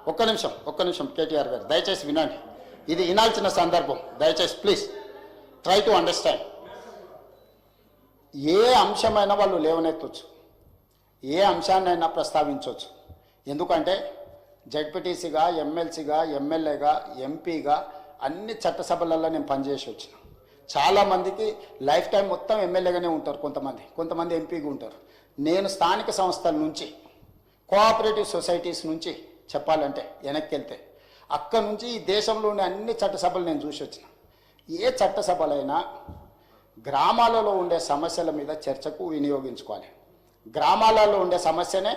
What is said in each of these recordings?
ఒక్క నిమిషం కేటీఆర్ గారు దయచేసి వినండి. ఇది వినాల్సిన సందర్భం. దయచేసి ప్లీజ్ ట్రై టు అండర్స్టాండ్. ఏ అంశమైనా వాళ్ళు లేవనెత్తవచ్చు, ఏ అంశాన్నైనా ప్రస్తావించవచ్చు. ఎందుకంటే జడ్పీటీసీగా, ఎమ్మెల్సీగా, ఎమ్మెల్యేగా, ఎంపీగా అన్ని చట్టసభలలో నేను పనిచేసి వచ్చిన. చాలామందికి లైఫ్ టైం మొత్తం ఎమ్మెల్యేగానే ఉంటారు, కొంతమంది ఎంపీగా ఉంటారు. నేను స్థానిక సంస్థల నుంచి, కోఆపరేటివ్ సొసైటీస్ నుంచి చెప్పాలంటే వెనక్కి వెళ్తే అక్కడ నుంచి ఈ దేశంలోని అన్ని చట్టసభలు నేను చూసి వచ్చిన. ఏ చట్టసభలైనా గ్రామాలలో ఉండే సమస్యల మీద చర్చకు వినియోగించుకోవాలి. గ్రామాలలో ఉండే సమస్యనే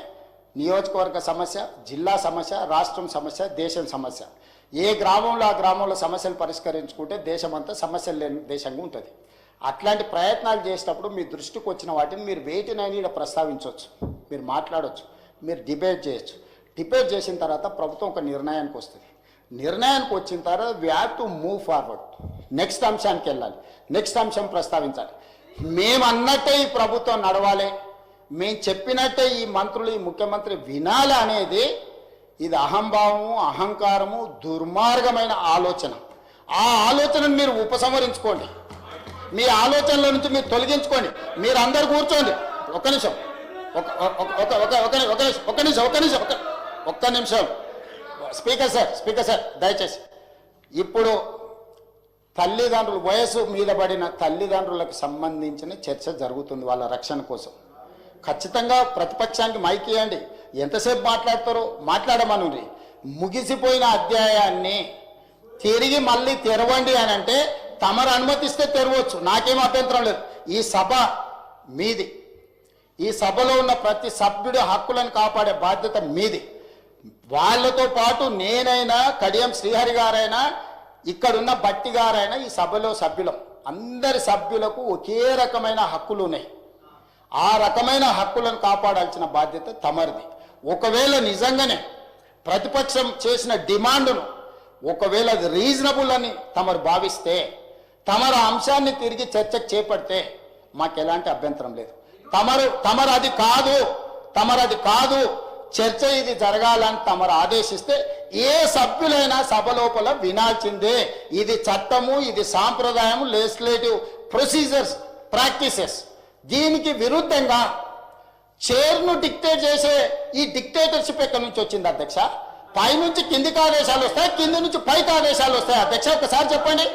నియోజకవర్గ సమస్య, జిల్లా సమస్య, రాష్ట్రం సమస్య, దేశం సమస్య. ఏ గ్రామంలో ఆ గ్రామంలో సమస్యలు పరిష్కరించుకుంటే దేశమంతా సమస్యలు లేని దేశంగా ఉంటుంది. అట్లాంటి ప్రయత్నాలు చేసేటప్పుడు మీ దృష్టికి వచ్చిన వాటిని మీరు వేటినైనా ఇక్కడ ప్రస్తావించవచ్చు, మీరు మాట్లాడవచ్చు, మీరు డిబేట్ చేయొచ్చు. డిబేట్ చేసిన తర్వాత ప్రభుత్వం ఒక నిర్ణయానికి వస్తుంది. నిర్ణయానికి వచ్చిన తర్వాత we have to move forward. Next అంశానికి వెళ్ళాలి, నెక్స్ట్ అంశం ప్రస్తావించాలి. మేము అన్నట్టే ఈ ప్రభుత్వం నడవాలి, మేము చెప్పినట్టే ఈ మంత్రులు, ఈ ముఖ్యమంత్రి వినాలి అనేది ఇది అహంభావము, అహంకారము, దుర్మార్గమైన ఆలోచన. ఆ ఆలోచనను మీరు ఉపసంహరించుకోండి, మీ ఆలోచనల నుంచి మీరు తొలగించుకోండి. మీరు అందరు కూర్చోండి. ఒక్క నిమిషం స్పీకర్ సార్ దయచేసి. ఇప్పుడు తల్లిదండ్రులు, వయసు మీద పడిన తల్లిదండ్రులకు సంబంధించిన చర్చ జరుగుతుంది వాళ్ళ రక్షణ కోసం. ఖచ్చితంగా ప్రతిపక్షానికి మైక్ ఇవ్వండి, ఎంతసేపు మాట్లాడతారో మాట్లాడమనుంది. ముగిసిపోయిన అధ్యాయాన్ని తిరిగి మళ్ళీ తెరవండి అని అంటే తమరు అనుమతిస్తే తెరవచ్చు, నాకేం అభ్యంతరం లేదు. ఈ సభ మీది, ఈ సభలో ఉన్న ప్రతి సభ్యుడి హక్కులను కాపాడే బాధ్యత మీది. వాళ్ళతో పాటు నేనైనా, కడియం శ్రీహరి గారైనా, ఇక్కడున్న బట్టి గారైనా ఈ సభలో సభ్యులం. అందరి సభ్యులకు ఒకే రకమైన హక్కులు ఉన్నాయి. ఆ రకమైన హక్కులను కాపాడాల్సిన బాధ్యత తమరిది. ఒకవేళ నిజంగానే ప్రతిపక్షం చేసిన డిమాండ్ను ఒకవేళ అది రీజనబుల్ అని తమరు భావిస్తే, తమరు అంశాన్ని తిరిగి చర్చకు చేపడితే మాకు ఎలాంటి అభ్యంతరం లేదు. తమరు అది కాదు చర్చ ఇది జరగాలని తమరు ఆదేశిస్తే ఏ సభ్యులైనా సభ లోపల వినాల్సిందే. ఇది చట్టము, ఇది సాంప్రదాయము, లెజిస్లేటివ్ ప్రొసీజర్స్, ప్రాక్టీసెస్. దీనికి విరుద్ధంగా చైర్ను డిక్టేట్ చేసే ఈ డిక్టేటర్షిప్ ఎక్కడి నుంచి వచ్చింది అధ్యక్ష? పై నుంచి కిందికి ఆదేశాలు వస్తాయి, కింది నుంచి పైకి ఆదేశాలు వస్తాయి అధ్యక్ష? ఒకసారి చెప్పండి.